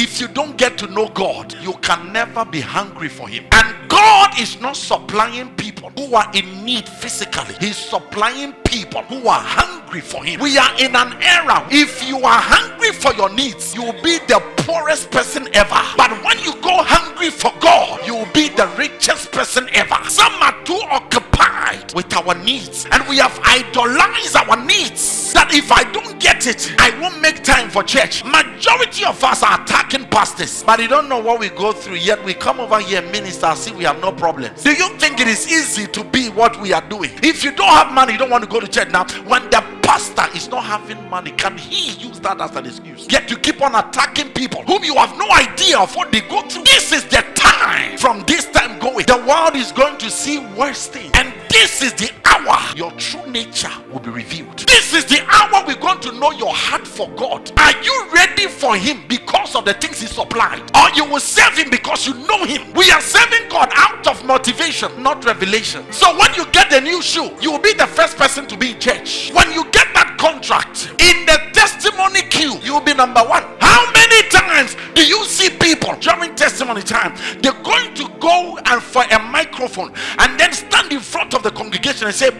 If you don't get to know God, you can never be hungry for him. And God is not supplying people who are in need physically. He's supplying people who are hungry for him. We are in an era, if you are hungry for your needs, you will be the poorest person ever. But when you go hungry for God, you will be the richest person ever. Some are too occupied with our needs, and we have idolized our needs, that if I don't get it, I won't make time for church. Majority of us are attacking pastors, but you don't know what we go through, yet we come over here and minister, see we have no problems. Do you think it is easy to be what we are doing? If you don't have money, you don't want to go to church. Now when the pastor is not having money, can he use that as an excuse? Yet you keep on attacking people whom you have no idea of what they go through. This is the time. From this time going, the world is going to see worse things, and this is the hour your true nature will be revealed. This is the hour we're going to know your heart for God. Are you ready for him because of the things he supplied, or you will serve him because you know him? We are serving God out of motivation, not revelation. So when you get the new shoe, you will be the first person to be in church. When you get that contract in the testimony queue, you will be number one. How many times do you see people during testimony time, they're going to go and for a microphone and then stand in front of the congregation and say,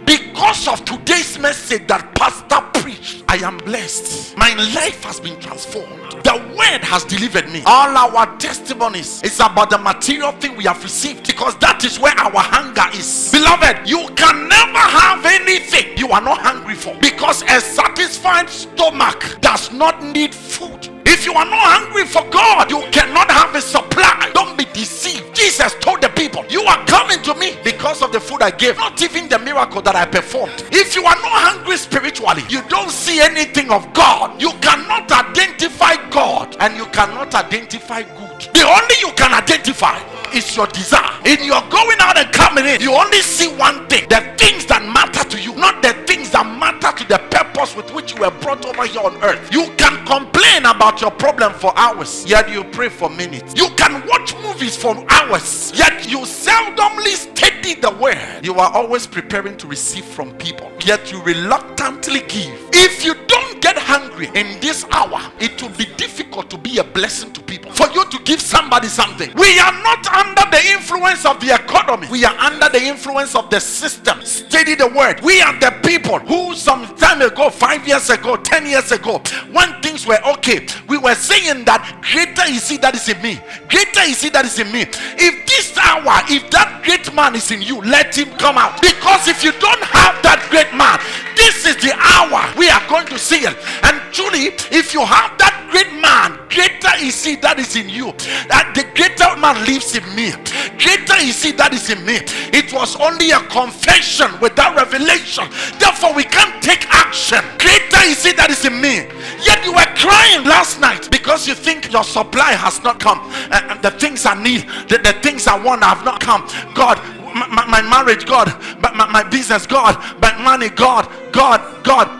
because of today's message that pastor preached, I am blessed, my life has been transformed, the word has delivered me. All our testimonies is about the material thing we have received, because that is where our hunger is. Beloved, you can never have anything you are not hungry for, because a satisfied stomach does not need food. If you are not hungry for God, you cannot have a supply. Don't be deceived. Jesus told the people, you are coming to me because of the food I gave, not even the miracle that I performed. If you are not hungry spiritually, you don't see anything of God. You cannot identify God, and you cannot identify good. The only you can identify is your desire. In your going out and coming in, you only see one thing: the things that matter to you, not the things that matter to the purpose with which you were brought over here on earth. You can complain about your problem for hours, yet you pray for minutes. You can watch movies for hours, yet you seldomly study the word. You are always preparing to receive from people, yet you reluctantly give. If you don't get hungry in this hour, it will be difficult to be a blessing to people, for you to give somebody something. We are not under the influence of the economy, we are under the influence of the system. Study the word. We are the people who some time ago, 5 years ago, 10 years ago, when things were okay, we were saying that greater is he that is in me, greater is he that is in me. If this hour, if that great man is in you, let him come out, because if you don't have that great man, this is the hour we are going to see it. And truly, if you have that great man, greater is he that is in you, that the greater man lives in me, greater is he that is in me. It was only a confession without revelation, therefore we can't take action. Greater is he that is in me. Yet you were crying last night because you think your supply has not come, and the things I need, the things I want have not come. God, my marriage, God, my business, God, my money, God,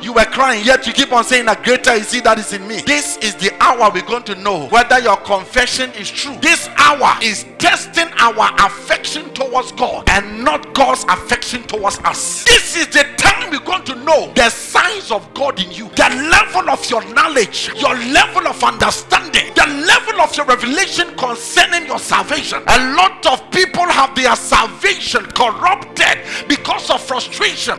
you were crying, yet you keep on saying that greater is he that is in me. This is the hour we're going to know whether your confession is true. This hour is testing our affection towards God and not God's affection towards us. This is the time we're going to know the size of God in you, the level of your knowledge, your level of understanding, the level of your revelation concerning your salvation. A lot of people have their salvation corrupted because of frustration.